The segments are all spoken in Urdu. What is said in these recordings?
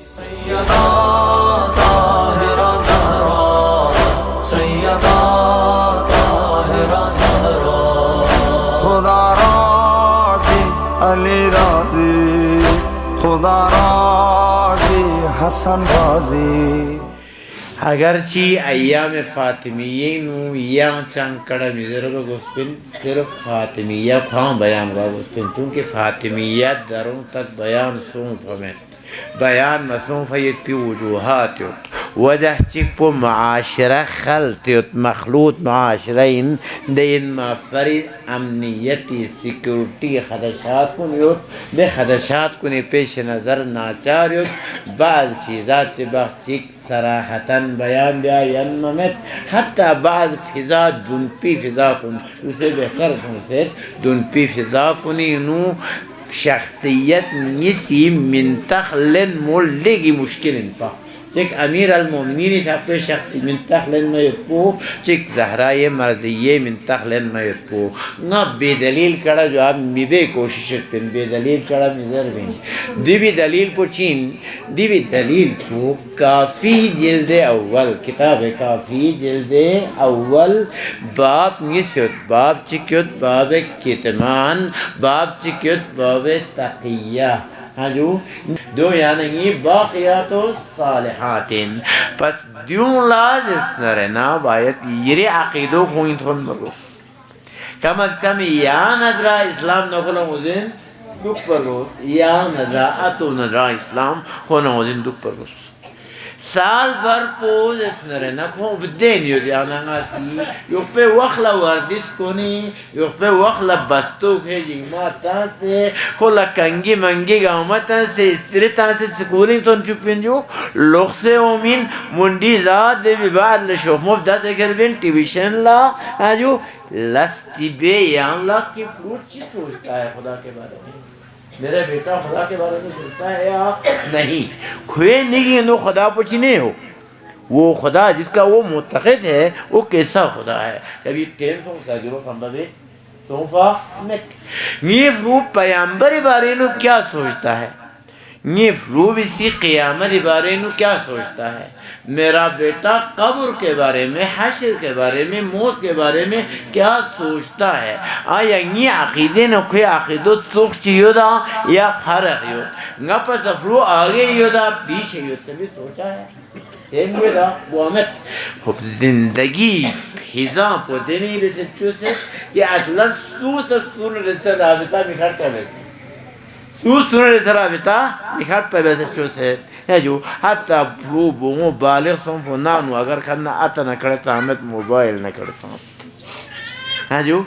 سیدہ طاہرہ زہرا، سیدہ طاہرہ زہرا، خدا راضی علی راضی، خدا راضی حسن راضی. اگرچہ ایام فاطمیہ نو یا چنگ کڑا میزرگا گسپن صرف فاطمیہ کھاں بیان گا گسپن چونکہ فاطمیہ دروں تک بیان سونف ہمیں بیان مسون فید پی وجوہات یوت وجہ چک پو معاشرہ خلط یوت مخلوط معاشرہ ان دین مافرد امنیتی سیکورٹی خدشات کن یوت دے خدشات کنی پیش نظر ناچار یوت بعض چیزات بخت چک صراحتاً بیان بیا ینمت حتی بعض فضا دنپی فضا کن اسے بہتر سنسیت دنپی فضا کنی نو شخصیت نسی منتخلن مولگی مشکل پا چک امیر المومنین فاقی شخصی منتخلن میت پو چک زہرائی مرضی منتخلن میت پو نا بے دلیل کڑا جو آپ میبے کوششت پن بے دلیل کڑا میزر بین دیوی دلیل پو چین دیوی دلیل پو کافی جلد اول کتاب کافی جلد اول باب نسیت باب چکیت باب کتمان باب چکیت باب تقیہ ہاں جو دو یعنی باقیات و صالحات پس دیون لاز اس نرنا باید یہ عقیدو خوین تھون برو کم از کم یا ندرہ اسلام نکلو مدین دک پروس یا ندرہ اتو ندرہ اسلام خونا مدین دک پروس سال بر pose us نرنا kho Badin you دیانا ناسی York پہ وخلا وردس کنی یوک پہ وخلا بستو کھے جیما تان سے کھولا کنگی منگی گاوما تان سے استری تان سے سکولنگ تون چپین جو لوگ سے اومین منڈی زاد دے بی بعد لشوف مفدہ تکر بین ٹیویشن لا آجو لستی بے یان لا کی فروٹ چی سوچتا ہے خدا کے بارے میں میرا بیٹا خدا کے بارے میں سوچتا ہے یا نہیں کھوئے نہیں نو خدا پوچھی نہیں ہو وہ خدا جس کا وہ معتقد ہے وہ کیسا خدا ہے کبھی ٹین سو ساجروں سمبھا دے سوفا مت نیف روپ پیامبر بارے نو کیا سوچتا ہے نیف روپ اسی قیامت بارے نو کیا سوچتا ہے میرا بیٹا قبر کے بارے میں حشر کے بارے میں موت کے بارے میں کیا سوچتا ہے آیا یہ عقیدے نو کوئی عقیدو سوچ چیو دا یا فرق یو نہ پس افرو آگے یو دا پیچھے یو کبھی سوچا ہے تینوے دا بوامت خب زندگی حضا پو دینی رسد چو سے کہ اصلا سوس سون رسد رابطہ مکھرتا بیسی سوس سون رسد رابطہ مکھرتا بیسی چو سے ہے جو حتی وہ بومو بالغ صنفو نانو اگر کھنا آتا نہ کرتا ہمت موبائل نہ کرتا ہے جو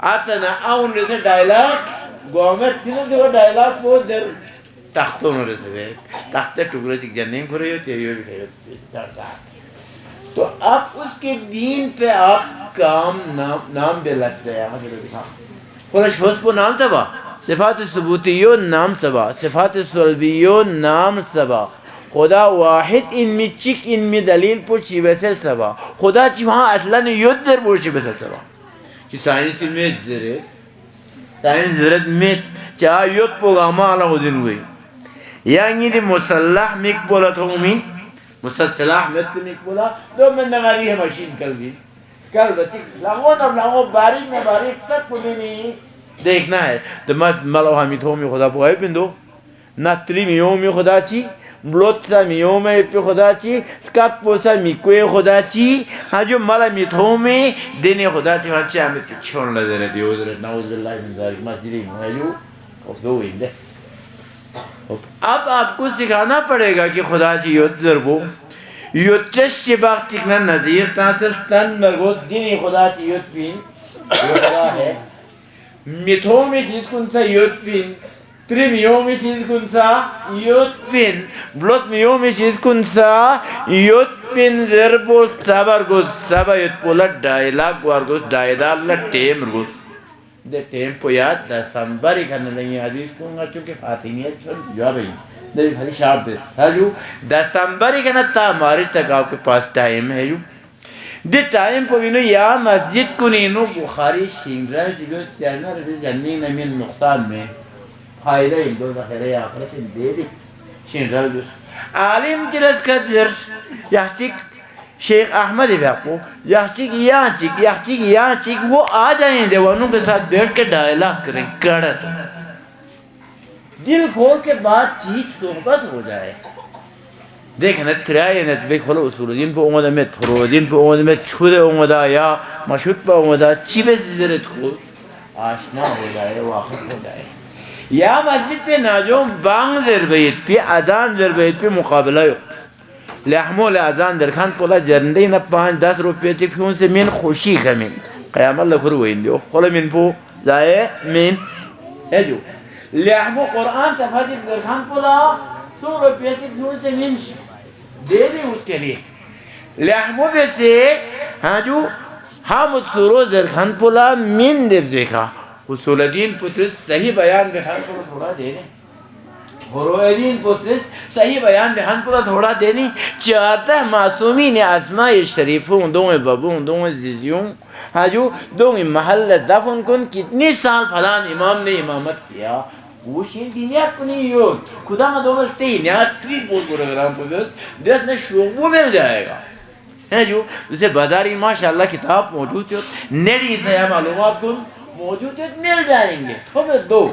آتا نہ آن رسے ڈائلاگ گوامت تھی نہ وہ ڈائلاگ وہ در تختوں نہ رسے گئے تخت ٹکرے چک جنیں کھرے ہو تیریو بھی کھرے ہو تو آپ اس کے دین پہ آپ کام نام بے لگتے ہیں خلا شوز پو نام تبا صفات ثبوتیو نام سبا صفات سلبیو نام سبا خدا واحد ان میں چک ان میں دلیل پر چی بسل سبا خدا چی وہاں اصلا یود در پر چی بسل سبا چی سائنس میں درد سائنس درد میں چاہ یود پو گاما علا خودن ہوئی یعنی دی مسلح مک بولا تھو امین مسلح مک بولا دو من نگاری ہے مشین کل بھی کل بچی لغو باریک میں باریک تک پدینی دیکھنا ہے تو ملو ہمی تھومی خدا پو گئے پندو نتری میومی خدا چی بلوتا میومی پی خدا چی سکت پوسا میکوی خدا چی ہاں جو ملا میتھومی دینی خدا چی ہاں چی ہمیں چھوڑ لدے رہتی ہو در نعوذ باللہ من ذالک مسجدی محیو اس دو ہوئی دے اب آپ کو سکھانا پڑے گا کہ خدا چی یود در بو یود چش چی باق تکنا نظیر تاثر تن مرگو دینی خدا چی یود پین خدا ہے میتھومی چیز کن سا یود پین تری میومی چیز کن سا یود پین بلوت میومی چیز کن سا یود پین زربو سابر گوز سابا یود پولا ڈائلاگ وارگوز ڈائلاگ ٹیم رگوز دے ٹیم پو یاد دا سمبری کھانا لگی حدیث کونگا چونکہ فاطمیت چھوڑ جواب ہے دے بھلی شارپ دے تھا جو دا سمبری کھانا تا مارج تک آپ کے پاس ٹائم ہے جو دے ٹائم پو بینو یا مسجد کنینو بخاری شنگران چیلو چینا رفیل جنین امین نقصان میں فائدہ ہندو دخیرے آخرت دے دی شنگران دوست عالم جلس قدر یحتک شیخ احمد بھاپو یحتک وہ آ جائیں دیوانوں کے ساتھ بیٹھ کے ڈائلاگ کریں کڑا تو دل کھول کے بات چیت صحبت ہو جائے دیکھنت پھرائنت بے کھولو اصول دین پہ اونگا میں تھرو دین پہ اونگا میں چھوڑے اونگا یا مشہد پہ اونگا چیبے سے زرت کھول آشنا ہو جائے واقف ہو جائے یا مسجد پہ ناجوں بانگ ذربیت پہ اذان ذربیت پہ مقابلہ لحمول اذان در خان پولا جرندے نا 5-10 روپے تی پیون سے من خوشی کا من قیام اللہ کرو ہوئیں دیو خلا من پو جائے من ہے جو لحمو قرآن تفاجر در خان پولا 100 روپے تی پیون سے من دے دے اس کے لیے لحمو بے سے ہاں جو حامد سورو در خان پولا من دے دیکھا اصول دین پترس صحیح بیان بے خان پولا تھوڑا دے دیں غرویدین پترس صحیح بیان بہن پورا تھوڑا دینی چاہتا معصومین اسماء شریفوں دوں بابوں دوں زیزیوں ہاں جو دوں محل دفن کن کتنی سال پھلان امام نے امامت کیا وشین دینیات کنی یود خدا ما دوں تینیات تری بہت پروگرام کو دیس نے شعبوں مل جائے گا ہے جو جسے بازاری ماشاءاللہ کتاب موجود ہے نیری انتہا معلومات کن موجود ہے مل جائیں گے تھوڑے دو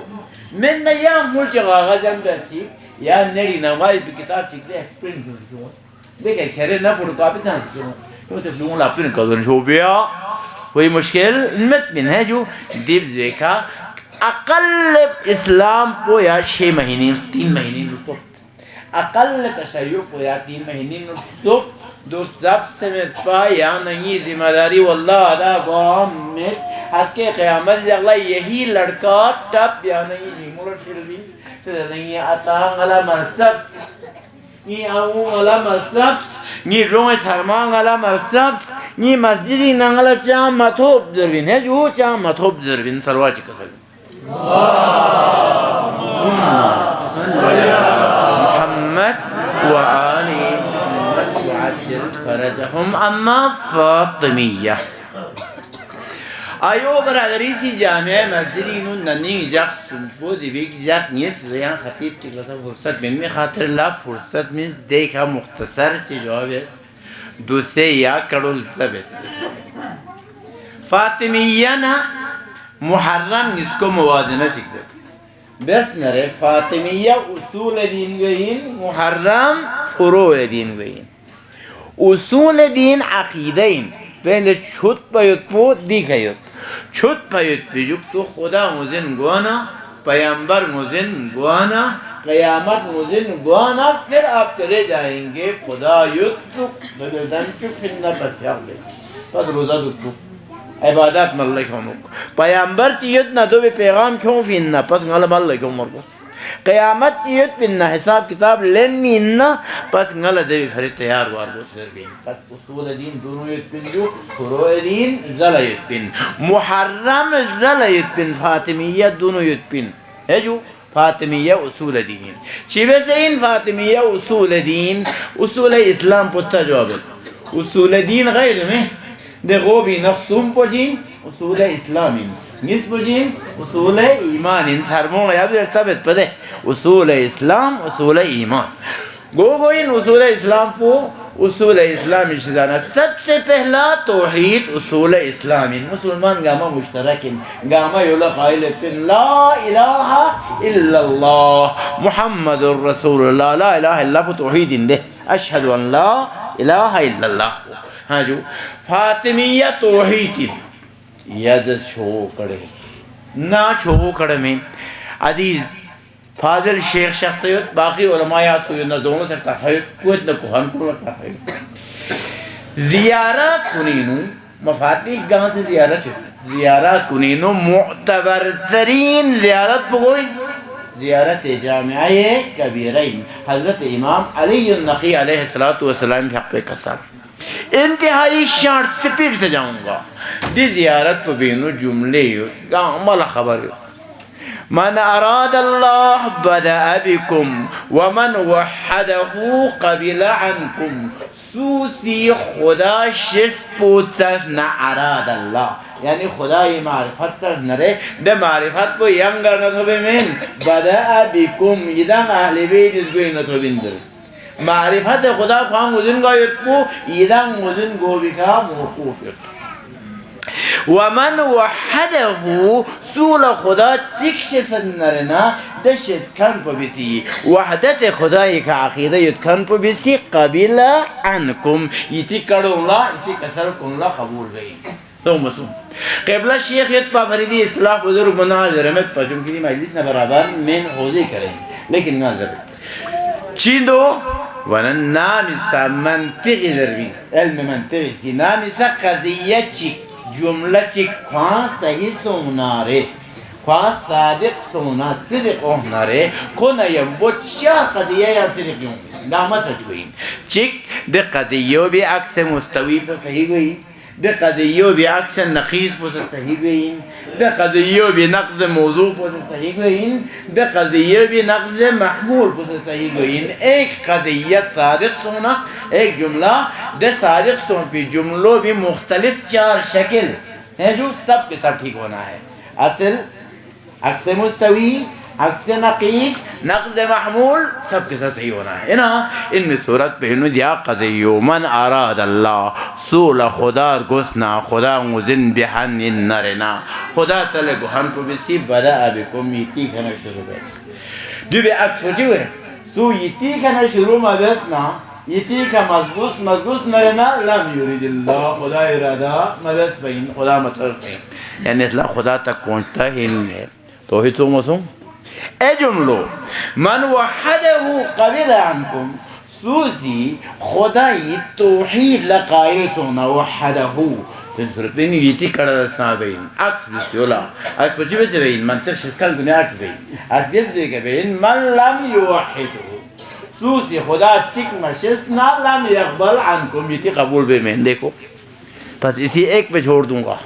من نہ یا ملچ کاغذ برچی یا نیری نوائی بھی کتاب چکتے ہیں پرنٹ کیوں دیکھیں کھیرے نہ فوٹو کاپی تھا کیوں تو لوگوں لا پرنٹ کر دیں شو بیا کوئی مشکل مطمئن ہے جو دیب دیکھا اقل اسلام کو یا 6 مہینے 3 مہینے نطب اقل تشیع کو یا 3 مہینے نطب دو سب سے متفا یا نہیں ذمہ داری واللہ ادا قوام میں حد کے قیامت اگلا یہی لڑکا ٹپ یا نہیں نیمور شروعی تو نہیں اتاں علا مرسب نی آؤں علا مرسب نی رونگ سرمان علا مرسب نی مسجدی نانگلا چاہم مطوب دروین ہے جو چاہم مطوب دروین سروا چکا سکتا محمد و آلی محمد وعجل فرجهم اما فاطمیہ آیو برادری سی جامعہ مسجدی انہوں ننی جاک سنپو دیویک جاک نیس ریان خطیب تکلتا فرصت میں خاطر اللہ فرصت میں دیکھا مختصر چی جواب ہے دوسرے یا کڑول ثبت فاطمیہ نا محرم اس کو موازنہ چکتے بس نرے فاطمیہ اصول دین گئین محرم فروع دین گئین اصول دین عقیدین پہلے چھت پیت پو دیکھایت چھت پیت پیجک تو خدا مزن گوانا پیامبر مزن گوانا قیامت مزن گوانا پھر آپ چلے جائیں گے خدا یتو بدلدن چو پھرنا بچاک لے پس روزہ دکتو عبادات ملہ کیوں نکو پیامبر چیت نہ دو بے پیغام کیوں فیننا پس نگل ملہ کیوں مرگو قیامت چیت پننا حساب کتاب لینی اننا پس نگل دے فرید تیار وارگو سر بین پس اصول دین دونوں یت پن جو فروع دین زل یت پن محرم زل یت پن فاطمیہ دونوں یت پن ہے جو فاطمیہ اصول دین چیوے سے ان فاطمیہ اصول دین اصول اسلام پتہ جوابت اصول دین غیر میں دے غوبی نقصوم پوچین اصول اسلامی نس پوچین اصول ایمان سرمون یا بھی ارتبت پدے اصول اسلام اصول ایمان گو ان اصول اسلام پو اصول اسلامی شدانا سب سے پہلا توحید اصول اسلامی مسلمان گاما مشترکن گاما یولا قائل اتن لا الہ الا اللہ محمد الرسول اللہ لا الہ الا اللہ توحید اندے اشہد ان لا الہ الا اللہ ہاں جو فاطمیہ توحید ید چھو کڑے نا چھو کڑے میں عزیز فاضل شیخ شخصیت باقی علماء سوید نہ دونوں سے تحفیق کوئت نہ کوہن کو تحفیق زیارت کنینو مفاتیح گاں سے زیارت ہے زیارت کنینو معتبر ترین زیارت بگوئی زیارت جامعہ کبیرین حضرت امام علی النقی علیہ السلام في حق پہ کسر انتہائی شارٹ سپیڈ سے جاؤں گا دی زیارت پہ بینو جملے مالا خبر من اراد اللہ بدأ بکم ومن وحده قبل عنکم سوسی خدا شس پوچھر نہ اراد اللہ یعنی خدای معرفت تر نرے دے معرفت کو ینگر نتو بمین بدأ بکم یدن اہل بیت اس گوئی نتو بندر معرفت خدا خواهم وزن گاید پو ایدان وزن گو بکا موقوف ید ومن وحده سول خدا چکش سنرنا دشت کن پو بیسی وحدت خدای که عقیده ید کن پو بیسی قبیل عنکم یتی کرون لا یتی کسر کن لا قبول بین دو مسلم قبلہ شیخ ید پا فریدی اصلاح بزرگ مناظر رحمت پا چونکہ مجلس نبرابر من حوزی کریں لیکن ناظر چین دو ونن نامسا منطقی ضربی علم منطقی کی نامسا قضیہ چک جملہ چک خوان صحیح سونارے خوان صادق سونا صدق اونارے کنیم بچا قضیہ یا صدق یوں نامہ سچ گئیں چک دے قضیہ بھی عکس مستوی پر صحیح گئیں دے قضیہ بھی عکس نقیص پر صحیح گئیں دے قضیہ بھی نقض موضوع پر صحیح گئیں دے قضیہ بھی نقض محمول پر صحیح گئیں ایک قضیہ صادق سونا ایک جملہ دے صادق سون پہ جملوں بھی مختلف چار شکل ہیں جو سب کے سب ٹھیک ہونا ہے اصل عکس مستوی عکس نقیص نقض محمول سب کے ساتھ صحیح ہونا ہے نا ان میں صورت پہنو دیا قضیو من اراد اللہ سول خدا گسنا خدا مزن بحن نرنا خدا تلے گوہن کو بسی بدا بکم یتی کھنا شروع ہے جو بھی عکس ہوتی ہوئے تو یتی کھنا شروع مبسنا یتی کا مضبوط نرنا لم یورید اللہ خدا ارادہ مبس بین خدا مصرف بین یعنی اصلاح خدا تک پہنچتا ہی نہیں ہے توحید سو مسوں اے جملو من وحده قبل عنکم سوسی خدای توحید لقائل سونا وحده تن صورت بینی یتی کڑا رسنا بین عکس بسیولا عکس پچی بسی بین منطق شکل کنی عکس بین عکس دیب دیکھ بین من لم یوحده سوسی خدا چک مشسنا لم یقبل عنکم یتی قبول بین دیکھو پس اسی ایک پہ چھوڑ دوں گا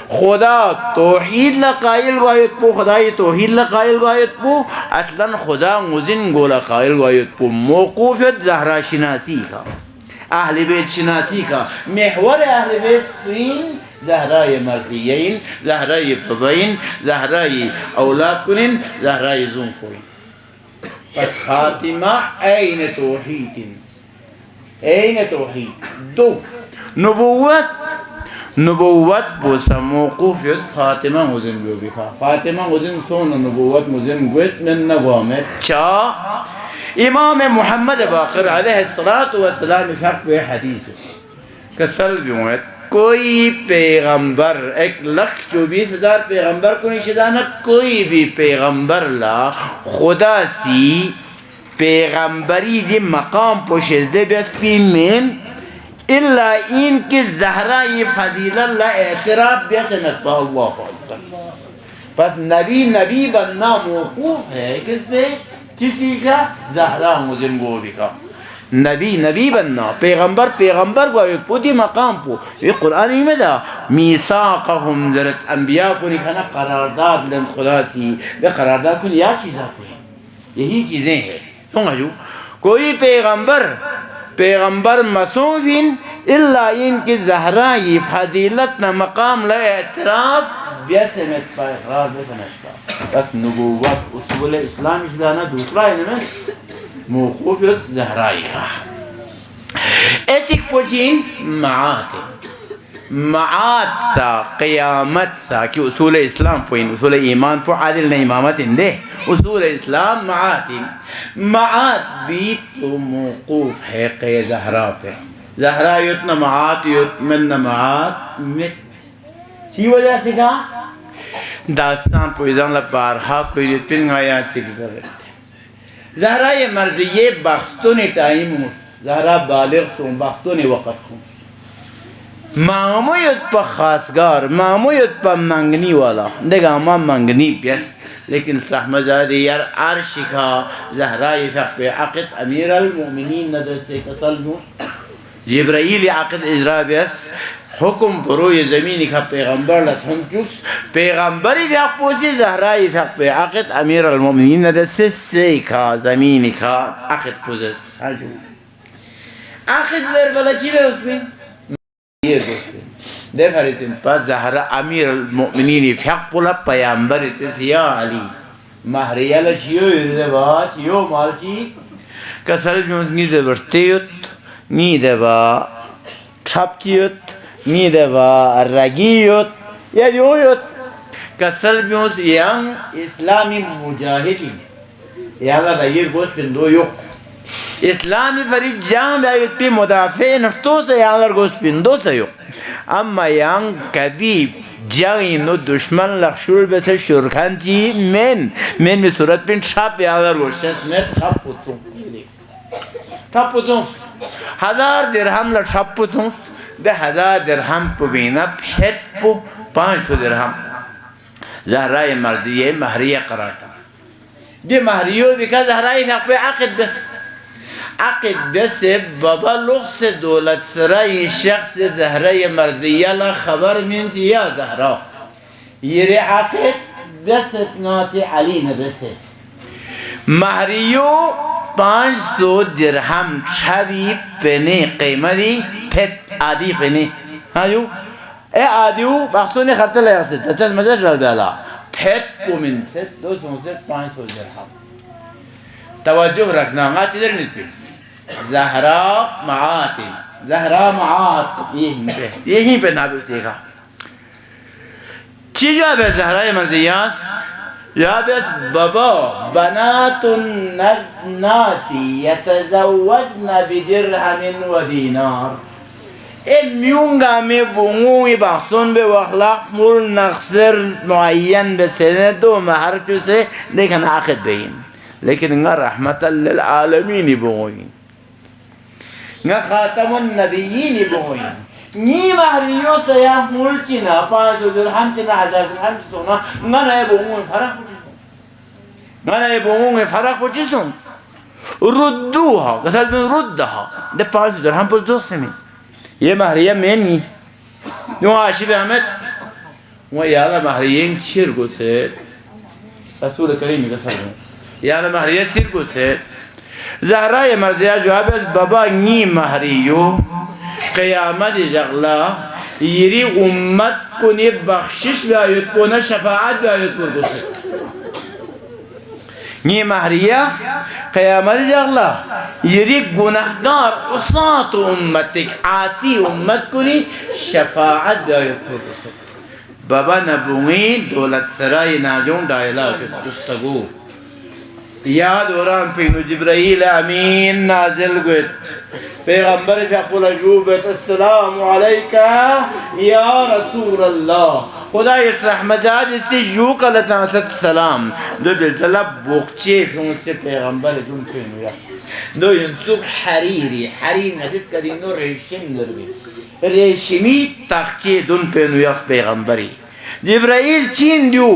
خدا توحید لقائل گوایت پو خدای توحید لقائل گوایت پو اصلا خدا مزن گو لقائل گوایت پو موقوفیت زہرا شناسی کا اہل بیت شناسی کا محور اہل بیت سوین زہرائی مرضیین زہرائی ببین زہرائی اولاد کنن زہرائی زون کوئی پس خاتمہ این توحید این توحید دو نبوت بوسا موقوف ید فاطمہ مزن بیو بکھا فاطمہ مزن سون نبوت مزن گوشت من نبوامت چا امام محمد باقر علیہ السلام فرق بے حدیث کسل بیویت کوئی پیغمبر 1,24,000 پیغمبر کو نشدانا کوئی بھی پیغمبر لا خدا سی پیغمبری دی مقام پوشش دے بیس پی من اللہ ان کی زہرائی فضیل اللہ اعتراف بیسنت پا اللہ اکبر پس نبی بننا موقوف ہے کس پہ کسی کا زہرا مزن گولی کا نبی بننا پیغمبر کو ایک پوتی مقام پو یہ قرآن میں دا میثاقہم ذرت انبیاء کو نکھانا قرارداد لن خدا سی بے قرارداد کن یا چیزیں کوئی یہی چیزیں ہیں سنگا جو کوئی پیغمبر مسوفین اللہ ان کی زہرائی فضیلت نہ مقام لے اعتراف بیسمت پا اقرار بیسمت پا بس نبوت اصول اسلام اشدانا دوسرا ہے نا موقوفیت زہرائی کا ایتک پوچھیں معاد سا قیامت سا کہ اصول اسلام پوئن اصول ایمان پو عادل نے امامت اندے اصول اسلام معاد بھی تو موقوف ہے قی زہرا پہ زہرا یتنا معاد یتمن معاد مت چی وجہ سے کہا داستان پویدان لبارہا کوئی دیتن آیا چک در زہرا یہ مرضی یہ بختون ٹائم ہوں زہرا بالغ توں بختون وقت ہوں معمویت پا خاصگار معمویت پا منگنی والا دیکھا ما منگنی پیس لیکن صحمہ زادی یار عرش کا زہرائی فقب عقد امیر المؤمنین ندستے کسل نو جبرائیل عقد اجرا بیس حکم پروی زمینی کا پیغمبر لتھن چکس پیغمبری بھی اپوسی زہرائی فقب عقد امیر المؤمنین ندستے سیکھا زمینی کا عقد پوزس عقد در بلا چی بے اس میں یہ دوستے دیکھ رہتن پس زہرہ امیر المؤمنین فیق پولا پیامبر تیس یا علی مہریہ لچیو ارزبا چیو مال چی Kasal nide verteyut, nide va çaptiyut, nide va ragiyut, ya diyorut. Kasal yang İslami mücahidin. Yalla da yer boş bin do yok. İslami farid can da yut bir müdafi nırtosa yallar boş bin do yok. Ama yang kabi جاینو دشمن لخشول بسه شرکنتی من به صورت بین چپ یادر گوشته سمت چپ بودون چپ بودون 1000 درهم ل چپ بودون 10,000 درهم ببینه پت بو 500 درهم زهرای مرضیه مهریه قرار داد دی مهریو بیکا زهرای فقط به عقد بس عقد بس بابا لغس دولت سرای شخص زهره مرضیه لا خبر من یا زهرا یری عقد بس ناتی علی ندسه مهریو 500 درهم چوی پنی قیمتی پت عادی پنی هایو ای عادیو بخصونی خرطه لیاست تچاز مجاز جل بیالا پت پومن ست 500 درهم توجه رکھنا آنگا چیدر نیتی زہرا معاتی زہرا معات یہیں پہ نابل دیکھا چی جواب ہے زہرا مرضیات جواب ہے بابا بنات الناس یتزوجن بدرہم و دینار میونگا میں بونگوی بخصون بے واخلاق مول نقصر معین بسنه دو مہر چوسے لیکن عقد بین لیکن انگا رحمتا للعالمین بونگوین انگا خاتم النبیین بونگوین نی مہریو سیاح مول چینا 500 درہم چینا 1000 درہم چیسونا انگا نئے بونگوین فرق پوچھیسون انگا نئے بونگوین فرق پوچھیسون ردوها کسال بین ردها ده 500 درہم پر دوست میں یہ مہریہ میں نہیں جو عاشب احمد وہ یالا مہریین چیر کو سے رسول کریمی کا سلام یالا مہریہ چیر کو سے زہرہ مرضیہ جواب ہے بابا نی مہریو قیامت جغلا یری امت کو نی بخشش بھی آیت کو نا شفاعت بھی آیت کو سے نی مہریہ قیامت جغلا یری گناہگار اصات امتک عاسی امت کو نی شفاعت بھی آیت کو سے بابا نبوین دولت سرائی ناجون ڈائلہ گفتگو یاد اوران پینو جبرائیل امین نازل گوت پیغمبر فیقول اجوبت السلام علیکہ یا رسول اللہ خدایت رحمتات اسے جو کلتا ست السلام دو بلطلب بوکچے فیون سے پیغمبر دون پینو یا دو ینسوک حریری حریر حدیث کدینو ریشم درگی ریشمی تخچے دون پینو یا پیغمبری جبرائیل چین دیو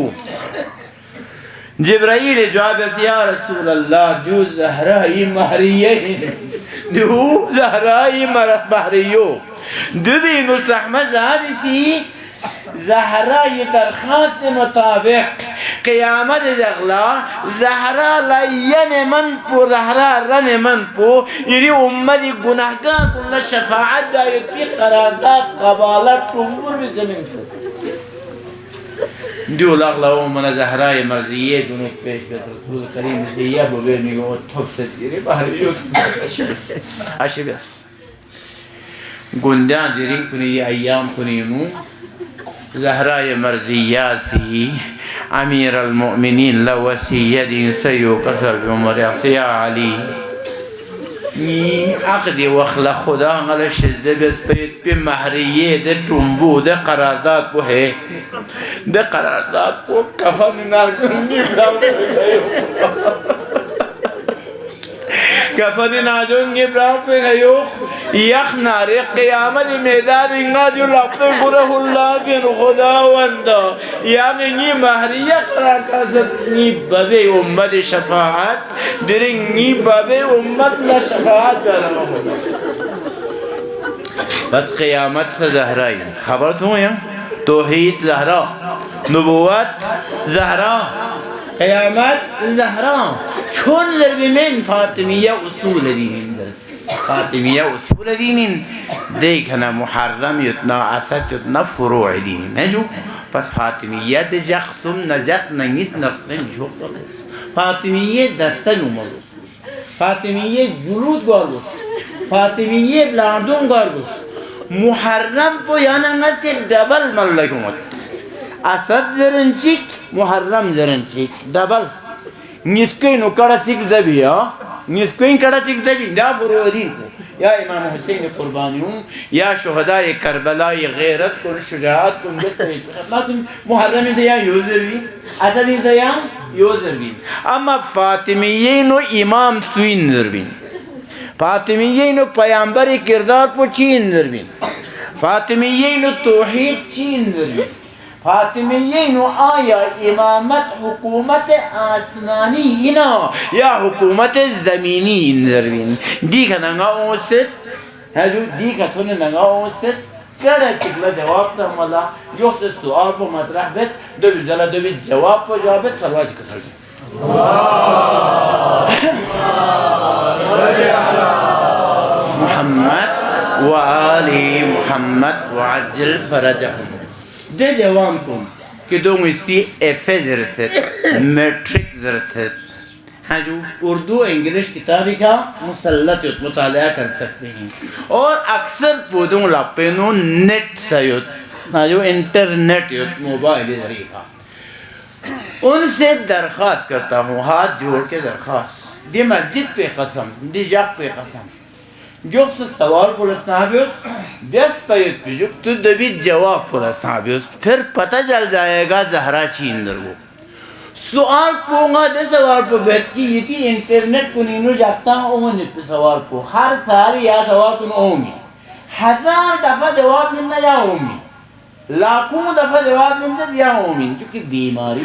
جبرائیل جواب ہے یا رسول اللہ جو زہرائی مہریین جو زہرائی مہریو دبین الرحمت ظاہرسی زہرائی درخواست مطابق قیامت جغلا زہرا لین من پو زہرا رن من پو یعنی امتی گناہگار کل شفاعت دائیت کی قرارداد قبالت تنبور بھی زمین سے دیو لاغلاو من زہرائے مرضیے دونت پیش بیت رسول کریم دیئے بوبرنی گو تھوک ستیرے باہری اشی بیس گندیاں دیری کنی یہ ایام کنی نو زہرائے مرضیاتی امیر المؤمنین لوسیدین سیو قصر بمر اعصیاء علی عقد وخلا خدا غلا شده بسپید پی مهریه ده تنبو ده قرارداد پو ہے ده قرارداد پو کفن ناجون گبران پہ کفن ناجون گبران پہ گئیو یخ ناری قیامت میداد انگا جو لپے گرہ اللہ کے خدا وندہ یعنی نی مہریہ قرار کازت نی بابے امت شفاعت درنگ نی بابے امت لا شفاعت کرنا بس قیامت سے زہرائی خبرت ہوں یا توحید زہرا نبوت زہرا قیامت زہرا چون ضربی من فاطمیہ اصول دینین فاطمیہ اصول دینین دیکھنا محرم یتنا عصد یتنا فروع دینین ہے جو پس فاطمیہ دے جخصم نجخ نگیس نقصن جھوک فاطمیہ دستن امالو فاطمیه جلود گارگوس فاطمیه بلاردون گارگوس محرم پو یانانگت دبل ملکومت اسد زرنچیک محرم زرنچیک دبل نسکوی نو کڑا چک دبی نسکوی کڑا چک دبی دا برودین کو یا امام حسین قربانیون یا شہداء کربلاء غیرت کن شجاعت کن محرم زیان یوزر بین اسد زیان یوزر بین اما فاطمیین و امام سوین در بین فاطمیین و پیامبر کردار پو چین در بین فاطمیین و توحید چین در بین فاطمیین و آیا امامت حکومت آسمانی اینا یا حکومت زمینی در بین دیکھا ننگا اوست دیکھا تھونے ننگا اوست کڑا چکلا جواب تا ملا جو سے سوال پو مطرح بیت دو بی جلا دو بی جواب پو جوابت سلواج کسل بی محمد و آلی محمد وعجل فرجهم ده جوان کن که دو میسی افه درست میٹرک درست ہاں جو اردو انگلش کتابی کا مسلط مطالعہ کر سکتے ہیں اور اکثر پودوں لاپینوں نیٹ سیوت ہاں جو انٹرنیٹ یوت موبائل ذریعہ کا ان سے درخواست کرتا ہوں ہاتھ جوڑ کے درخواست دی مسجد پہ قسم دی جاق پہ قسم جو سے سوال پولا صحابیوس بیس پیت پیجو تو دبی جواب پولا صحابیوس پھر پتہ چل جائے گا زہرا چین در وہ سوال پونگا دے سوال پو بیت کی یہ تھی انٹرنیٹ کنینو جاکتا ہوں اومن پہ سوال پو ہر سال یا سوال کن اومی ہزار دفعہ جواب ملنا یا اومی لاکھوں دفعہ جواب ملنا یا اومی کیونکہ بیماری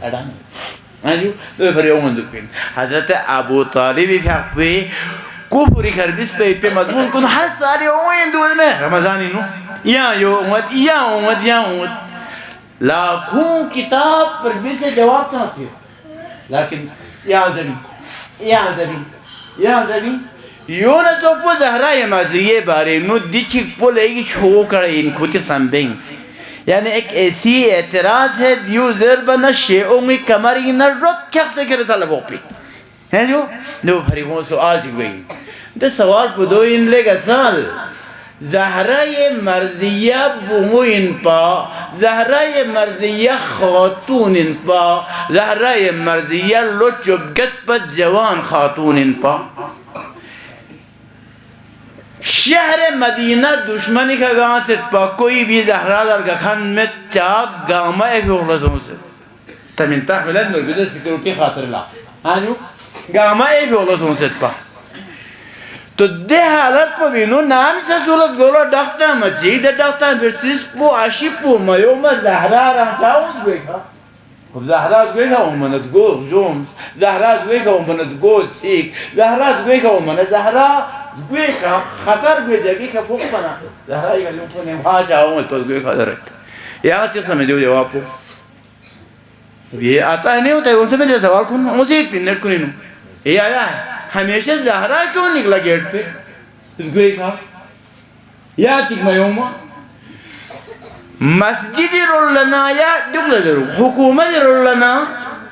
اڑا نہیں آجو تو پھر اومن دو پین حضرت ابو طالبی پھیاک پہ کفری خربیس پہ مضمون کن ہر سال اومن دو میں رمضانی نو یا امت یا امت یا امت لاکھوں کتاب پر بھی سے جواب تھا تھے لیکن یا دبی یوں نہ تو پو زہرہ مادریے بارے نو دی چک پو لے گی چھو کڑے ان کھوٹی سنبینگ یعنی ایک ایسی اعتراض ہے دیو ضربنا شیعوں میں کمری نہ رب کیا سے کرے سالہ وہ پی ہے جو دو بھریگوں سوال چک گئی دے سوال پو دو ان لے گا سال زہرہ مرضیہ بوموین پا زہرہ مرضیہ خاتون پا زہرہ مرضیہ لچبگت پا جوان خاتون پا شہر مدینہ دشمنی کا گاں سے پا کوئی بھی زہرہ لرگا کھن میں چاک گاما اے بھی اغلصوں سے تمہیں تحملت مرگدہ سکروٹی خاطر اللہ ہاں جو گاما اے بھی اغلصوں سے پا تو دے حالت پا بینو نام سے صورت گولا ڈاکتا مچی دے ڈاکتا برسیس پو عاشی پو میوم زہرہ رہا چاہوز گوئے کھا زہرہ گوئے کھا امنت گو جوم زہرہ گوئے کھا امنت گو سیک زہرہ گوئے کھا امنت زہرہ گوئے کھا خطر گوئے جگی کھا پوک بنا زہرہ ایک جو تو نیم ہاں چاہوں اس پاس گوئے کھا درکتا یہ آج چیز سمجھو جواب پو یہ آتا ہے نہیں ہوتا ہے ان سے میں دے سوال کن اسے ایک پینٹ کنی نو یہ آیا ہے ہمیشہ زہرہ کیوں نکلا گیٹ پہ اس گوئے کھا یا چک میوما مسجد رولنا یا دکلا ضرور حکومت رولنا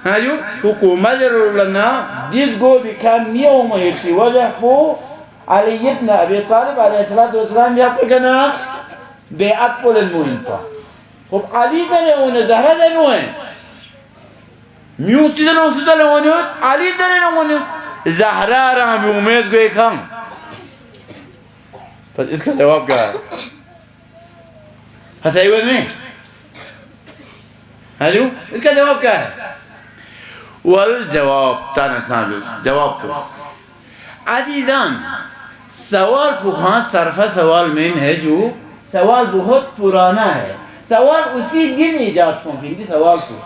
ہاں جو حکومت رولنا جس گو بکھا نیوما ہیتی وجہ پو علی ابن ابی طالب علیہ السلام یا پہ کنا بیعت پول الموین پا خب علی تنے ہونے زہرہ تنے ہونے میوستی تنے ہونے علی تنے ہونے زہرہ رہا میں امید گوئے کھاں پس اس کا جواب کیا ہے ہسائی وز میں ہاں جو اس کا جواب کیا ہے والجواب تانا سامجھو جواب کو عزیزان سوال پوکھاں صرفہ سوال میں ہے جو سوال بہت پرانا ہے سوال اسی دن ایجاد پہنچیں گی سوال کو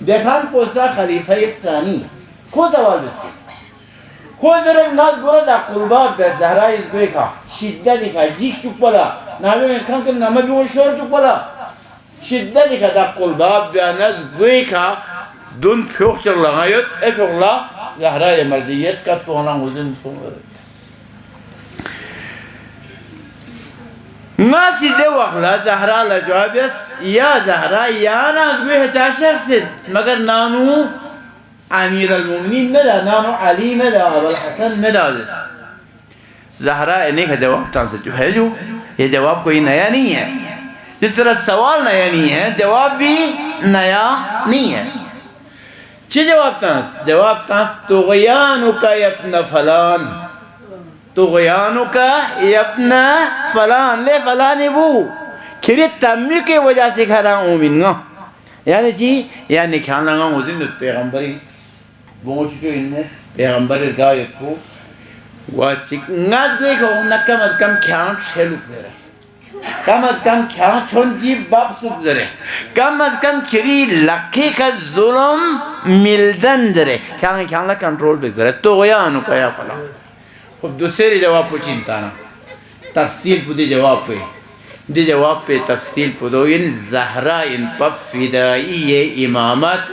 دیکھان پوسا خلیفہ ثانی کو سوال بستے خود درک ناز گورا دا قلباب بے زہرائی اس گوئے کھا شدہ دکھا جیک چک پلا نامی میں کھان کن نامی بیون شور چک پلا شدہ دکھا دا قلباب بے ناز گوئے کھا دن پھوک چک لگایت اے پھوک لا زہرائی مرضیت کا تونا حسن سون رہے نا سیدھے وقلا زہرا لجوابیس یا زہرا یا ناز گوئے چا شخص مگر نانو امیر المومنین مدا نام علی مدا ابو الحسن مدا زہرا انہیں کا جواب تانسا جو ہے جو یہ جواب کوئی نیا نہیں ہے، جس طرح سوال نیا نہیں ہے جواب بھی نیا نہیں ہے. جواب تانس طغیانو کا یبن فلان، طغیانو کا یبن فلان لے فلان بو کھری تمی کے وجہ سے کھرا اومن گا یعنی چی یعنی کھانا گا موزن پیغمبری بونچ جو انمو پیغمبری گایت کو واچک ناز گوئی کہ انہا کم از کم کھان چھلو کرے، کم از کم کھان چھون جی باب سب درے، کم از کم کھری لکھے کا ظلم ملدن درے، کھان لکھ کنٹرول بک درے. طغیانو کا یا فلان. خب دوسری جواب پو چینتانا تفصیل پو دی جواب پہ دی جواب پہ تفصیل پو دو ان زہرا ان پا فدائی امامت،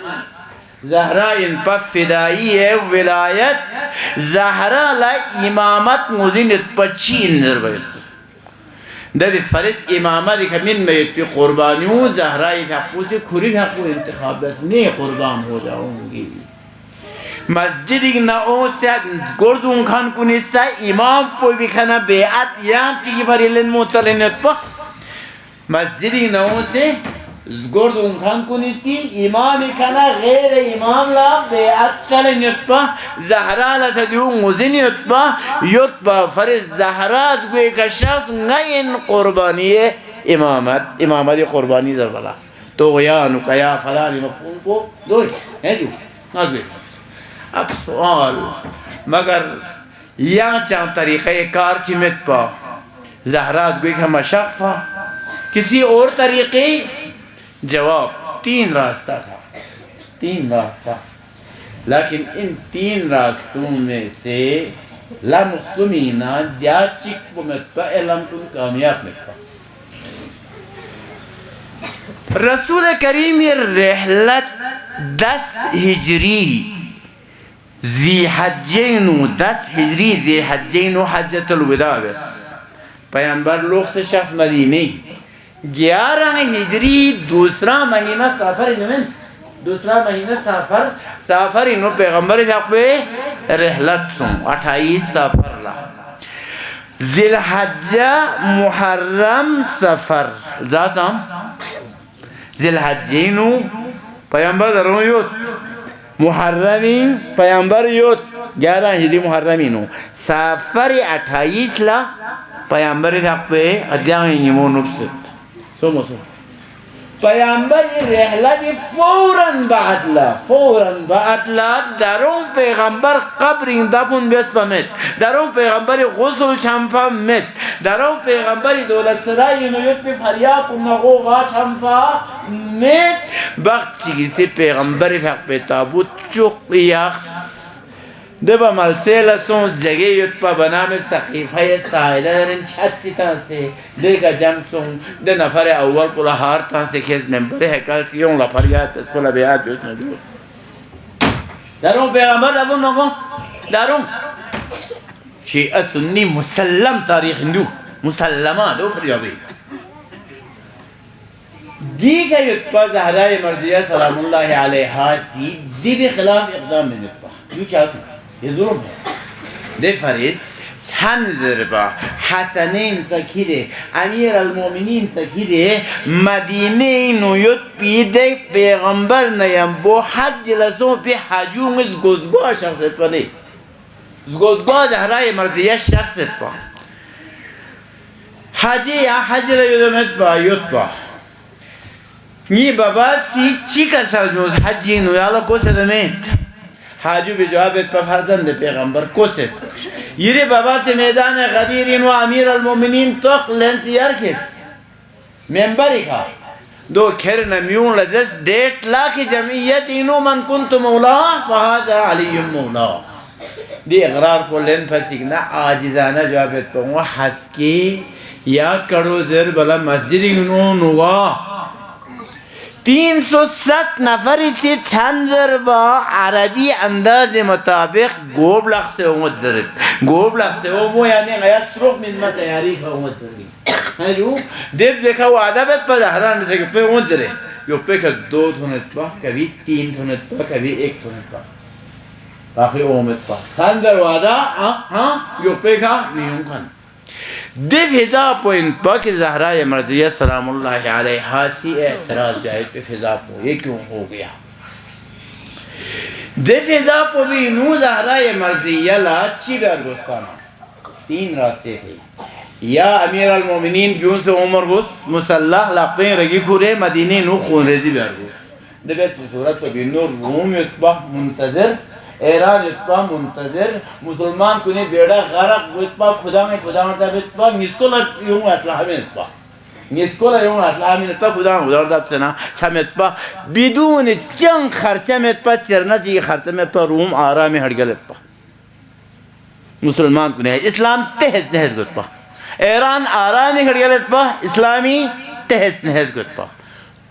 زہرا ان پا فدائی ولایت، زہرا لا امامت مزینت پا چین در باید دا دی فرس امامت کمین میں پی قربانیوں زہرا ایک حقو سے کھری حقو انتخاب بس نہیں قربان ہو جاؤں گی. مسجد ناؤ سے گردون خان کنیسا امام پوی بکھنا بیعت یام چکی بھری لن موترینت پا مسجد ناؤ سے گردون خان کنیسی امام بکھنا غیر امام لا بیعت سلینت پا زہرا لتا دیو مزینیت پا یوت پا فرز زہرات کوئی کشف غین قربانی امامت قربانی در بلا طغیانو کا یا فلانی مفہوم کو دوئی ہے جو آگوئی. اب سوال مگر یہاں چاہاں طریقہ کار کی مت پا زہرات گوئی کہ مشقفہ کسی اور طریقے جواب تین راستہ تھا، تین راستہ، لیکن ان تین راستوں میں سے لم تمینہ دیا چک پو مت پا لم تم کامیاب مت پا. رسول کریم رحلت 10 ہجری ذی حجینو 10 ہجری ذی حجینو حجت الوداع بس پیامبر لوگ سے شف مدینی 11 ہجری دوسرا مہینہ سافر انہوں دوسرا مہینہ سافر انہوں پیغمبر حقوے رحلت سن 28 سافر لا ذی الحجہ محرم سفر ذاتا ذی الحجینو پیامبر دروں یوت محرمین پیامبر یوت 11 ہجری محرمینو سافر 28 لا پیامبر حق پہ ادیاں نیمو نفست سومو پیامبر رحلت فوراً بعد لا درون پیغمبر قبر دفن بیت پا مت، درون پیغمبر غسل چمپا مت، درون پیغمبر دولت سرائی نیوت پہ فریاق و نغوغا چمپا مت. بخت چیزی سے پیغمبر حق پہ تابوت چک یاخ دبا ملسیل سون جگہ یوت پا بنام سقیفہ سائدہ درن چھت چیتان سے دیکھا جم سون دے نفر اول پلا ہارتان سے کھیز ممبر ہے کلسیون لپریات اس کلا بیات بیت ندور دارون پیغمبر دفن نکن دارون شیعہ سنی مسلم تاریخ ہندو مسلمہ دو فریابی دیکھا یوت پا زہرہ مردیہ سلام اللہ علیہا سی دی بھی خلاف اقدام میں یوت پا یو چاہتا یہ ظلم ہے. دے فرید سنزر با حسنین تکیدے امیر المومنین تکیدے مدینہ نویت پیدے پیغمبر نیم بو حج لسوں پی حجون از گزگوہ شخص پدے گزگوہ زہرہ مردیہ شخص پا حجی یا حج لیدمت پا یوت پا یہ بابا سی چی کا سلجوز حجی نویالا کو سدمیت حاجو بھی جوابت پا فرزند پیغمبر کو سد یہ بابا سے میدان غدیرین و امیر المومنین توق لینسیار کس ممبری کا دو کھرن میون لدس ڈیٹ لاکھ جمعیت انو من کنت مولا فہذا علی مولا دی اقرار کو لین پھسکنا آجزانہ جوابت پا حس کی یا کڑو زر بلا مسجد انو نوا 360 نفری سے چھنزر با عربی انداز مطابق گوب لخ سے امت درد گوب لخ سے امو یعنی غیت سروق مزمہ تیاری کا امت درد جو دیب دیکھا وہ عدبت پا زہران دیکھا پہ امت درد یو پہ کہ 2 تھونت پا کبھی 3 تھونت پا کبھی 1 تھونت پا باقی اومد پا سان دروازہ yok peka niyun kan dev feza point pa کہ زہرا مرضیہ سلام اللہ علیہا سی اعتراض جائے پہ فضا پو یہ کیوں ہو گیا dev feza پو بھی نو زہرا مرضیہ لا چی بار گستانا 3 راستے تھے یا امیر المومنین کیوں سے عمر گست مسلح لقین رگی کھورے مدینی نو خون ریزی بار گست دبیت صورت پہ بھی نور روم یتبہ منتظر ایران یتبہ منتظر مسلمان کنی بیڑا غرق یتبہ خدا میں یتبہ نسکولا یوں اطلاع ہمیں یتبہ نسکولا یوں اطلاع ہمیں یتبہ خدا میں دب سنا شام یتبہ بدون چنگ خرچہ میں یتبہ چرنا چاہیے خرچہ میں یتبہ روم آرامی ہڑگل یتبہ مسلمان کنی اسلام تحت نحت یتبہ ایران آرامی ہڑگل یتبہ اسلامی تحت نحت یتبہ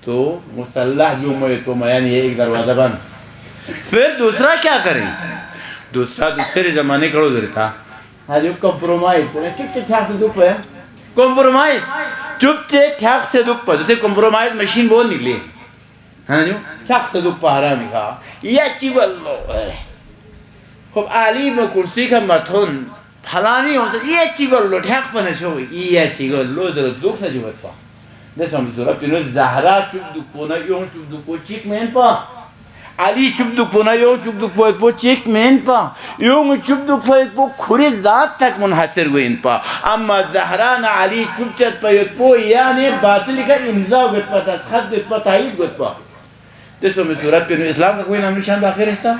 تو مسلح جو یتبہ یعنی یہ ایک دروازہ بند پھر دوسرا کیا کریں دوسرے زمانے کڑو در تھا جو کمپرومائز چپ چپ ٹھاک سے دکھ پہ کمپرومائز چپ چپ ٹھاک سے دکھ پہ جیسے کمپرومائز مشین بول نکلے جو ٹھاک سے دکھ پہ حرامی کھا یہ چی واللو خوب علی ابن کرسی کا متھن پھلانی ہو سکتا یہ چی واللو ٹھاک پہ نشو یہ چی واللو در دکھ نجوت پہ دیکھ ہم سورا پینو زہرا چپ دکھ پونا یوں چپ دکھ پو چیک مین پا علی چپ دکھ پونا یوں چپ دکھ پو ایک پو چیک مین پا یوں چپ دکھ پو ایک پو کھوری ذات تک منحصر گوئن پا اما زہران علی چپ چت پا ایک پو یعنی باطلی کا امضا گوت پا تسخط گوت پا تحیید گوت پا دیسو میں صورت پینو اسلام کا کوئی نام نشان باقی رہتا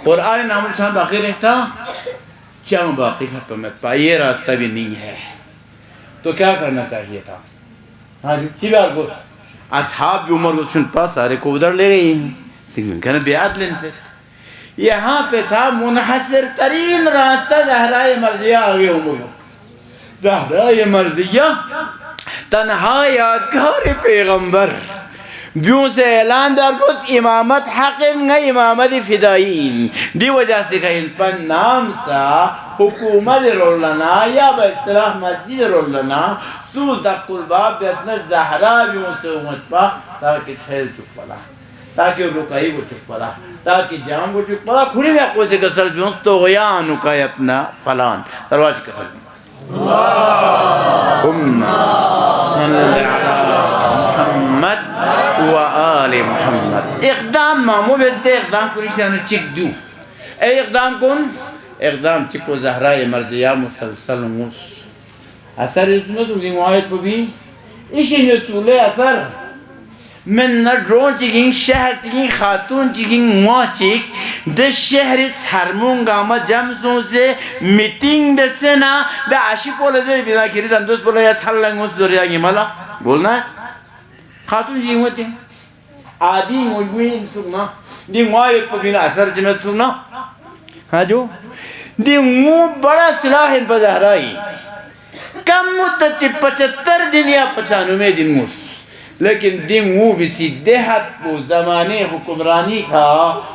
قرآن نام نشان باقی رہتا چاہوں باقی ختمت پا یہ راستہ بھی نہیں ہے تو کیا کرنا چاہیے تھا ہاں جی چی بار گوت اصحاب جو عمر گوشن پاس سارے کو ادھر لے گئی ہیں کہنا بیعت لین سے یہاں پہ تھا منحصر ترین راستہ زہرا مرضیہ آگے عمر زہرا مرضیہ تنہا یادگار پیغمبر بیوں سے اعلان دار کو امامت حقن گا امامت فدائین دی وجہ سے کہ ان پر نام سا حکومت رولنا یا با اصطلاح مسجد رولنا سو دق الباب بیتنا زہرا بیوں سے امت پا تاکہ چھل چک پلا تاکہ رکائی کو چک پلا تاکہ جام کو چک پلا کھوری میں اقوی سے کسل بیوں تو غیانو کا اپنا فلان سرواج کسل بیوں اللہم صلی علی محمد و آل محمد اقدام مامو بیتے اقدام کو نشانو چک دیو اے اقدام کن اقدام چکو زہرا مرضیہ مسلسل موس اثر اسمت و دیموائیت پہ بھی اسی نتولے اثر من ندرون چکیں شہر چکیں خاتون چکیں ماں چک دے شہر تھرمون گاما جمسوں سے میٹنگ دے نا دے عشی پولے دے بینا کھری تندوس پولے یا تھل لنگوں سے دوریا گی مالا بولنا ہے خاتون چکیں ہوتے ہیں آدھی موجوین سکنا دی موائیت پہ بینا اثر جنت سکنا ہاں جو دی مو بڑا صلاح ان پہ زہرائی کم مدت 75 دن یا 95 دن موس لیکن دن وہ بسی دیہت پو زمانے حکمرانی کھا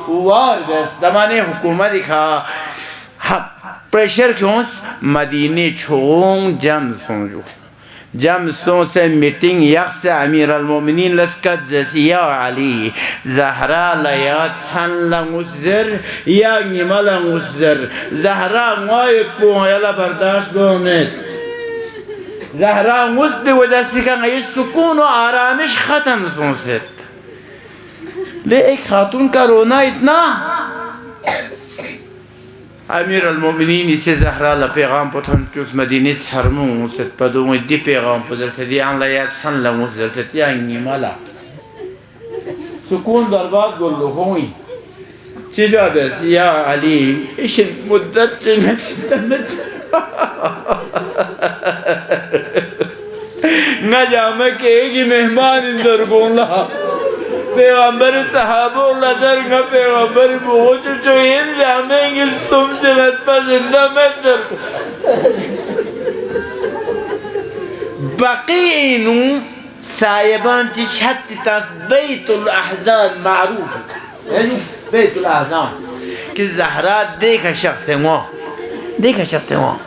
وار بیس زمانے حکومت کھا پریشر کیوں مدینی چھوڑوں جمسوں سے میٹنگ یک سے امیر المومنین لسکت جیسی یا علی زہرا لیات سن لنگوزر یا نیمہ لنگوزر زہرا موائک پو یلا برداشت گومت زہرا اس بھی وجہ سے کہا یہ سکون و آرامش ختم سونست لے ایک خاتون کا رونا اتنا امیر المومنین اسے زہرا لپیغام پتھن چوس مدینی سرمون ست پدوں دی پیغام پدر سے دیان لیات سن لموس در سے تیانگی مالا سکون برباد گلو ہوئی چیزا بیس یا علی اشن مدت نسیتنچ نہ جامع کہ ایک ہی مہمان اندر گولا پیغمبر صحابہ اللہ در نہ پیغمبر بہت چوئین جامع گل تم سے مت پا زندہ مجر بقیئنو سائبان چی چھتی تاس بیت الاحزان معروف بیت الاحزان کہ زہرا دیکھا شخص وہاں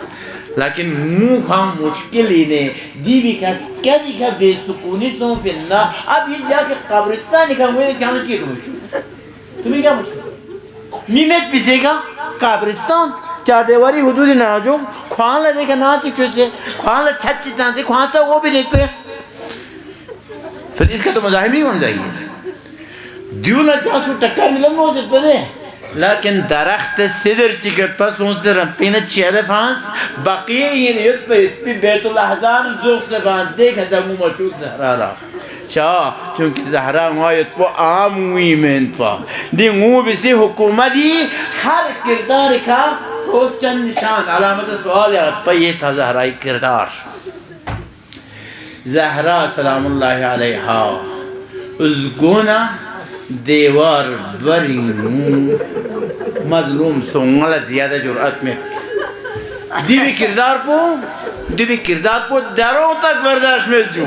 لیکن منہ ہم مشکل ہی نے دیوی کا کیا دیکھا بے سکونی سوں پھرنا اب یہ جا کے قبرستان نکا ہوئے کیا مشکل تمہیں کیا مشکل میمت پیسے گا قبرستان چار دیواری حدود ناجو خوان لے کا ناچ چوچے خوان لے چھت چتنا سے خوان سا وہ بھی نہیں پہ پھر اس کا تو مزاحم نہیں ہونا چاہیے دیو نہ چاہو ٹکر ملن ہو سکتا دے لیکن درخت صدر چکت پر سونستے رمپین چیدے فانس بقیہ یہ نیت پر اس پی بیت اللہ ہزار زوخ سے فانس دیکھ ہزار مو مچوک زہرہ را چاہ چونکہ زہرہ غایت پو عام ہوئی میں پا دی غو بسی حکومتی ہر کردار کا اس چند نشان علامت سوال یاد پا یہ تھا زہرہ کردار زہرہ سلام اللہ علیہا اس گونا دیوار برینو مظلوم سونگل زیادہ جرأت میں دیوی کردار پو دروں تک برداشت میں جو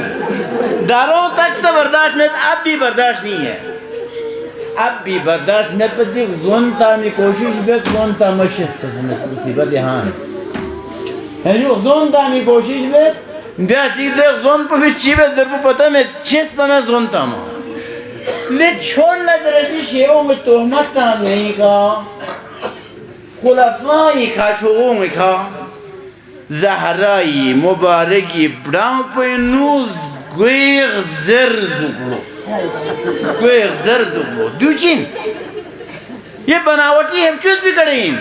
دروں تک سے برداشت میں اب بھی برداشت نہیں ہے اب بھی برداشت میں پر دیکھ زونتا میں کوشش بیت زونتا مشست مصیبت یہاں ہے جو زونتا میں کوشش بیت بیت دیکھ زون پر بھی چی بیت در پو پتہ میں چیز پر میں زونتا ماں لے چھوڑ ندرشی شیعوں میں تحمت نہیں کا خلفائی کا چھوڑوں میں کا زہرائی مبارکی براؤں پہ نوز گویغ زردگلو دیو چین یہ بناوٹی ہے چوز بھی کریں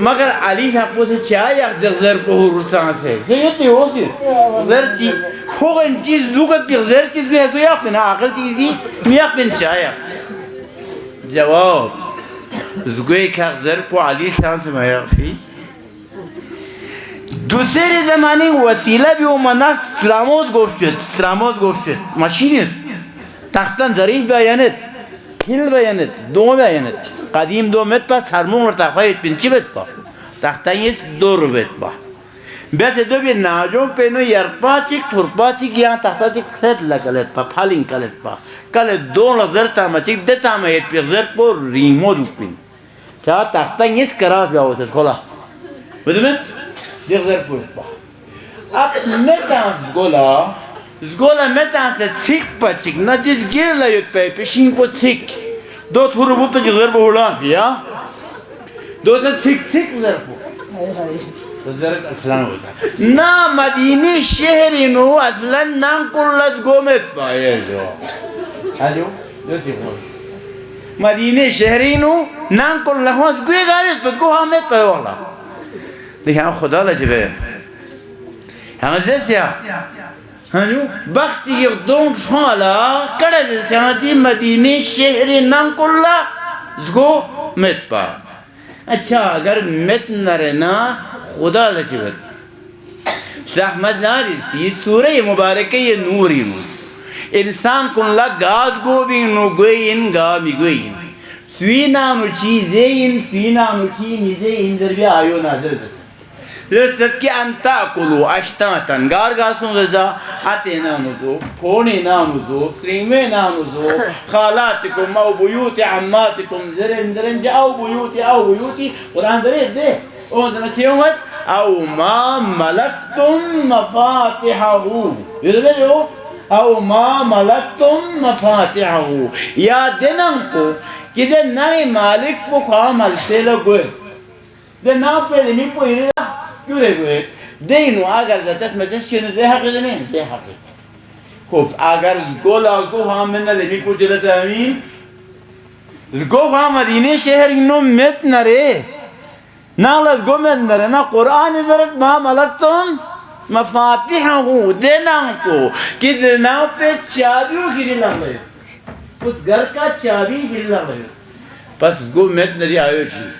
مگر علی حقو سے چاہیے اخدر زر کو حرسان سے سیدی ہو سی زرچی خوغن چیز زوگت بھی زر چیز بھی ہے تو یک بنا آخر چیزی میک بن چاہیے جواب زگوی که اخذر کو علی شان سے میغفی دوسری زمانی وسیله بی اومنه ستراموز گفت شد ماشینت تختن ظریف بیانت هیل بیانت دو بیانت قدیم 2 متر پس هرمون ارتفاعیت بین چی بید با تختن یه 2 رو بید با بیت دو بی ناجون پینو یرپا چیک ترپا چیک یہاں تختا چیک خید لکلت پا پھالین کلت پا کل 2 لزر تاما چیک دیتا ما ایت پی زر پو ریمو دو پین چاہا تختا یس کراس بیا ہوتا کھولا بدمت دیکھ زر پو پا اب متان زگولا متان سے چیک پا چیک نا دیز گیر لایت پای پیشین کو چیک 2 تھورو بو پا چیک زر پو ہولان فیا 2 سے چیک زر پو زرت اصلاً ہوتا نا مدینی شہری نو اصلاً نام کلت گومت پائے جو آجو دوسری خوش مدینی شہری نو نام کلت گومت گوئے گارت پت گو حامت پائے والا لیکن خدا لجبے ہمیں زیسیا آجو بختی کی دون شوالا کڑا زیسیا ہمیں مدینی شہری نام کلت گومت پائے اچھا اگر مت نرنا خدا لچبت رحمت ناری سی سورہ مبارکہ یہ نوری نو انسان کن لگاز گو بینو گوین گامی گوین سوی نامو چیزین سوی نامو چیزین در بیا آیو نازل دست درست کہ انتا کلو اشتاتن گارگاسون رضا آتے نامو دو پھونے نامو دو سریمے نامو دو خالاتکم او بیوت عماتکم زرن جا او بیوتی قرآن درید دے اون سمجھ چھے امت او ما ملکتم مفاتحہو یہ جو او ما ملکتم مفاتحہو یا دنم کو کہ دے نئی مالک کو خواہ ملتے لگوئے دے نا پہلے نہیں پوئی رہا کیوں رہے گوئے دینو اگر زیادت مجھے شنو دے حقی دنین دے حقی خوب اگر گولا گو خواہ منہ لمی کو جلت امین گو خواہ مدینہ شہر انو مت نرے نالت گمت نرے نا قرآن ذرت ما ملکتم مفاتحہو دینام کو کہ دینام پہ چابیوں گری لگ گئے اس گھر کا چابی گری لگ گئے پس گمت نری آئیو چیز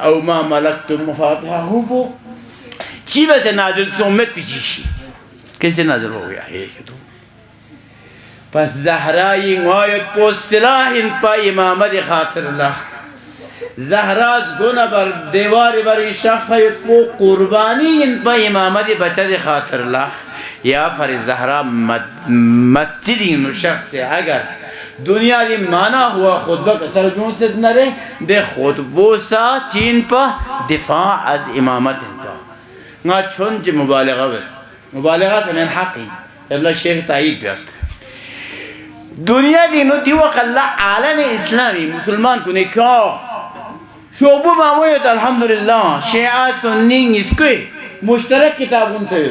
او ما ملکتم مفاتحہو بو چی بہتے نازل سے امت پیچیشی کیسے نازل ہو گیا ہے کہ تو پس زہرائی غایت پو صلاح ان پا امامت خاطر اللہ زہرات گنہ بر دیوار بر شفایت پو قربانی ان پا امامت بچت خاطر اللہ یا فر زہرا مسجدین شخص سے اگر دنیا دی مانا ہوا خطبہ کسر جون سے نرے دے خطبو سا چین پا دفاع از امامت ان پا نا چھن جی مبالغہ تمہیں حقی اللہ شیخ تائید بیت دنیا دینو دیوق اللہ عالم اسلامی مسلمان کو نکاح شعبو معمولیت الحمدللہ شیعہ سنی نسکوی مشترک کتابون تیو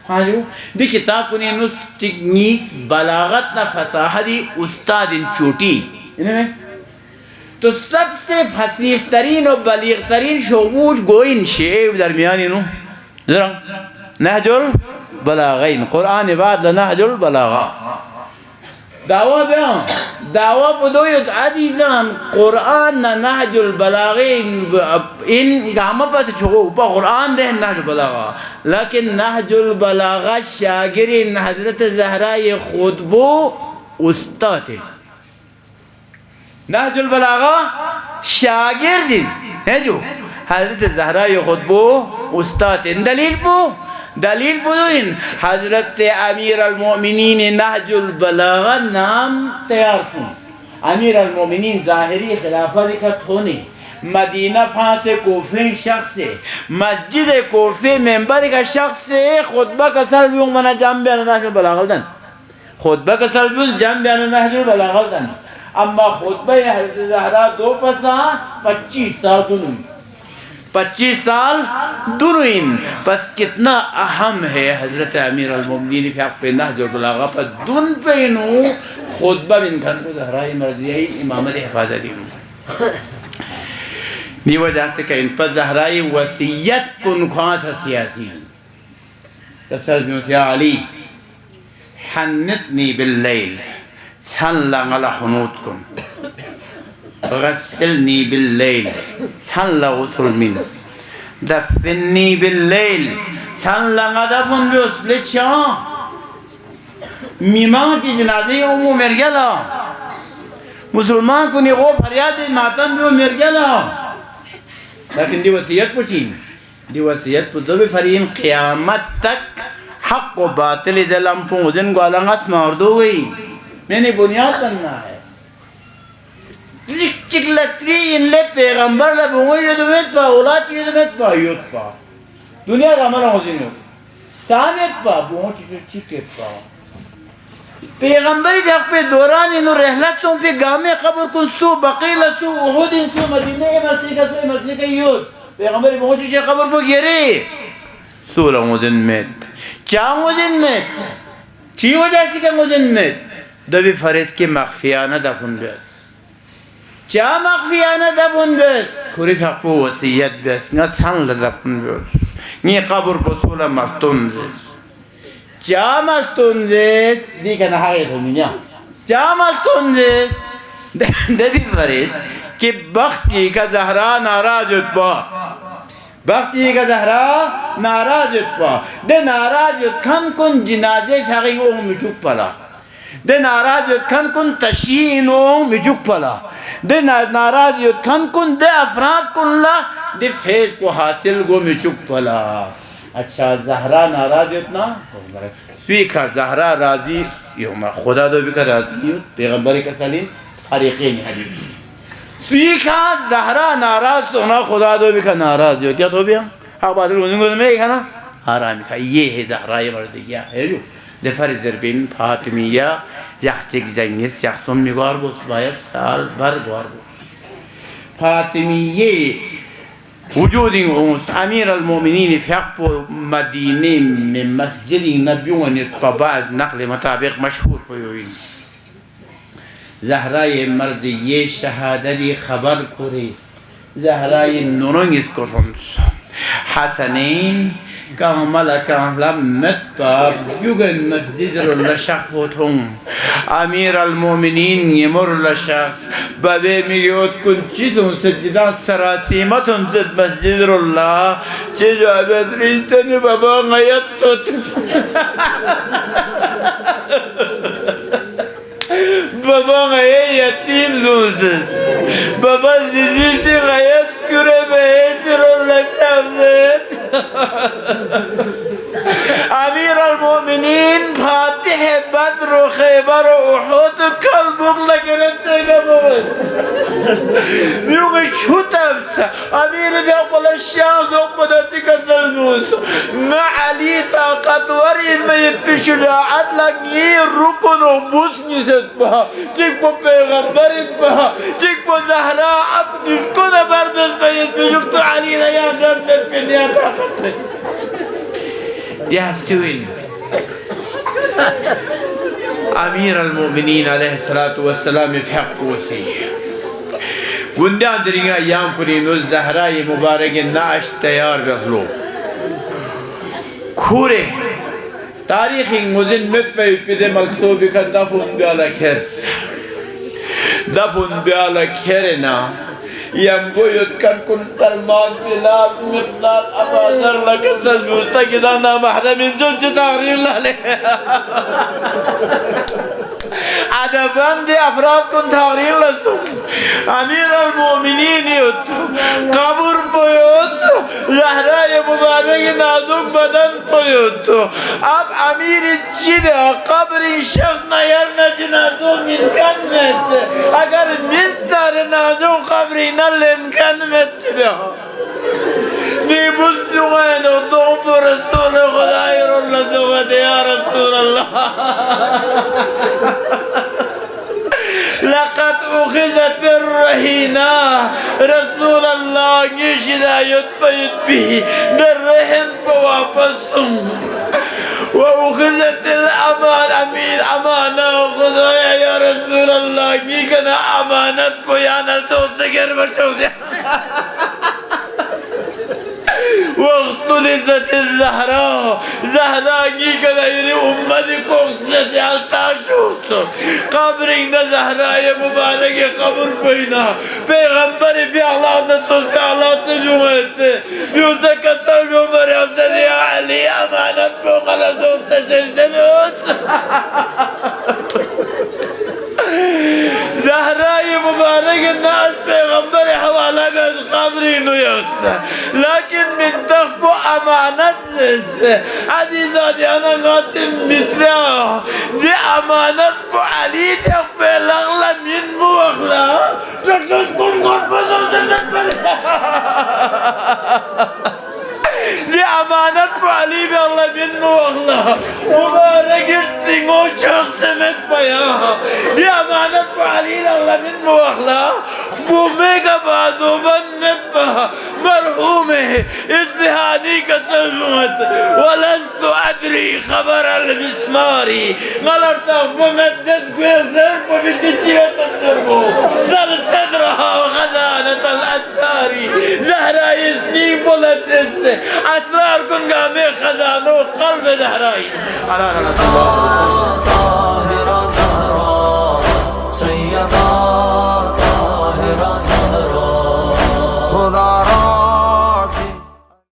ہاں جو دی کتاب کنی نیس بلاغت نا فصاحتی استاد چوٹی تو سب سے فصیح ترین و بلیغ ترین شعبوش گوئن شیعہ درمیانی نو ذرا نهج البلاغین قرآن بعد لنهج البلاغہ دعوی بیان دعوی بدویت عزیزان قرآن نهج البلاغین ان گامہ پاس چھو پا قرآن دے نهج البلاغہ لیکن نهج البلاغہ شاگرین حضرت زہرائی خطبو استاد نهج البلاغہ شاگردین ہے جو حضرت زہرائی خطبو استاد دلیل بدوین حضرت امیر المؤمنین نهج البلاغہ نام تیار کن امیر المؤمنین ظاہری خلافہ دکھت ہونے مدینہ پھانسے کوفین شخص سے مسجد کوفی ممبر کا شخص سے خطبہ کا سلبیوں منا جام بیانا نهج البلاغہ دن خطبہ کا سلبیوں جام بیانا نهج البلاغہ دن اما خطبہ حضرت زہرا دو پسا 25 سال دنوں 25 سال دنوین پس کتنا اہم ہے حضرت امیر المومنین فی حق پہ نهج البلاغہ پر دن پہ انہوں خطبہ بن کھن کو زہرائی مرضیہی امامت حفاظتی دی وجہ سے کہ ان پر زہرائی وسیعت کن خواہ تھا سیاسی رسول بیوں سے علی حنتنی باللیل سن لنگل حنوت کن غسلنی باللیل سن لغسل من دفنی باللیل سن لنگا دفن بیوس لچان میمان کی جنازی امو مرگلا مسلمان کو نیغو فریاد ماتم بیو مرگلا لیکن دی وسیعت پوچھیں دی وسیعت پوچھو بھی فرین قیامت تک حق و باطل دلم پوزن کو علنگت ماردو گئی میں نے بنیاد کرنا ہے چکلتری ان لے پیغمبر لبونگو یدومیت پا اولاد یدومیت پا یود پا دنیا کا عمل ہوزین ہو سامیت پا بونگو چیزو چکت پا پیغمبری بھی حق پہ دوران انہوں رحلت سوں پہ گامے قبر کن سو بقیل سو احود ان سو مدینہ امرسی کا سو امرسی کا یود پیغمبری بونگو چیزو قبر پہ گیرے سولہ موزن میت چاہ موزن میت چی وجہ سی کا موزن میت دبی فرید کے مخفیانہ دفن بیت چا مخفیانہ دفن بیت کوری حق پو وسیعت بیت نہ سن لدفن بیت نی قبر بسولہ ملتون بیت چا ملتون بیت دی کنا حقیق ہومینیا چا ملتون بیت دبی فرید کہ بختی کا زہرا ناراض اتبا بختی کا زہرا ناراض اتبا دے ناراض اتکھن کن جنازے فیغی اوہ مجھوک پلا دے ناراض یتکن کن تشیینوں مجھوک پلا دے ناراض یتکن کن دے افراد کن لا دے فیض کو حاصل گو مجھوک پلا اچھا زہرا ناراض یتنا سوی کا زہرا راضی خدا دو بکر راضی پیغمبری کا سلیم فریقین حدیث سوی کا زہرا ناراض ہونا خدا دو بکر ناراض یو کیا تو بھی ہم حق بات الگنگو میں ایک ہے نا آرامی کا یہ ہے زہرائی مردگیہ ہے جو دفر زربین فاطمیہ یحچک جنگیس یحسن میگوار بود باید سال بر گوار بود فاطمیہ وجود غمس امیر المومنین فی حق مدینہ من مسجد نبیون بعض نقل مطابق مشہور پویوین زہرائی مردیہ شہادتی خبر کری زہرائی نورنگیس کرنس حسنین کہ ملکہ لمت پا یوگن مسجد اللہ شخص ہوتوں امیر المومنین یمر اللہ شخص بابے میگوت کن چیزوں سجدان سراسیمتوں زد مسجد اللہ چیزو عبید ریشتنی بابا غیت توت بابا غیت یتیم زوزد بابا زیزی غیت کرے بہتر اللہ شخص امیر المومنین فاتح بدر و خیبر و احد کل بغل گرستے گا بغل بیوگی چھوتا بسا امیر بیقبل الشام دوق بداتی کا سلموس نا علی طاقتور علمی پیشجاعت لگی رکن و بوسنی ست پا چک پا پیغمبر پا چک پا زہرا عبد کن بردست پیت پیشک تو علی نیا جردت پی نیا طاقت ہے یاستوین امیر المومنین علیہ السلام بحق وسی گندان درینگا ایام پرین اس زہرائی مبارک نعش تیار بخلو کھورے تاریخی مزن متفعی پیدے مکتوبی کا دفن بیالا کھر دفن بیالا کھرنا یم گوید کن سلمان فلال مقدار ابادر لکسل مستقدانا محرمین جن چی تغریر لالے عدبان دی افراد کن تغریر لسو امیر المومنین یوتو قبر پویوتو زہرای مبارک نازک بدن پویوتو اب امیر چی بے قبر شخص نیر نجنازو من کن میت اگر مستر نازو قبری نل کن میت چی بے نی بزدو غینو تو رسول خدای رو اللہ سوگت یا رسول اللہ لقد اخذت الرهينة رسول الله نشدا يتبيت به در رهن فوابسهم واخذت الامان امين امانة خدايا يا رسول الله نيكنا امانت فيانا سوسكر بشوزي واختلزت الزهراء زهراء نيكنا يري امتي كوكسلت يالتاشوس قبرين زهراء مبارك قبر بينا پیغمبر في الله نتوسك الله تجوهت يوسك سلم عمر يوسد يا علي امانت بوغل دوست شجدميوس زهراء مبارك الناس پیغمبر حوالة بس قبرين ويوسد لكن من تخفو امانت عزيزاتي انا قاتم متريا دي امانت بو علي تخفي الاغلى من بو اغلى تكتش كن قربة دي امانت بو علي بي الله من بو اغلى مبارك ارتين او شخص متبايا دي امانت بو علي الله من بو اغلى بو ميقا بازو من متبا مرحومه اسمها نيكا سلمت ولست أدري خبر المسماري غلرت فمدت كويسر فبالتجيبة السربو زل صدرها وخزانة الأسفار زهراء سنيف ولتس أسرار كن قامي خزانو قلب زهراء